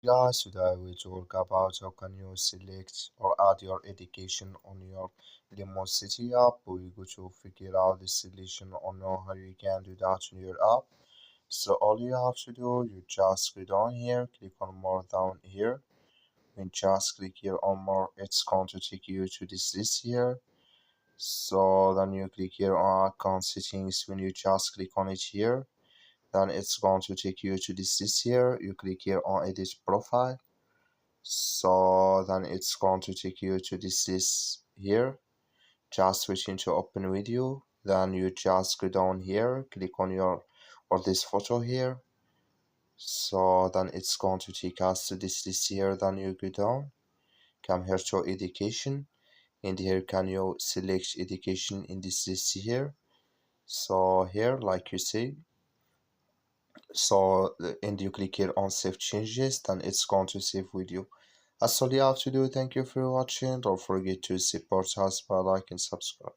Guys, today we talk about how can you select or add your education on your Lumosity app. We go to figure out the solution on how you can do that on your app. So all you have to do, you just go down here, click on more down here. When just click here on more, it's going to take you to this list here. So then you click here on account settings. When you just click on it here, then it's going to take you to this list here. You click here on edit profile. So then it's going to take you to this list here. Just switch into open video. Then you just go down here, click on your or this photo here. So then it's going to take us to this list here. Then you go down, come here to education, and here can you select education in this list here. So here, like you see, and you click here on save changes, then it's going to save with you. That's all you have to do. Thank you for watching. Don't forget to support us by like and subscribe.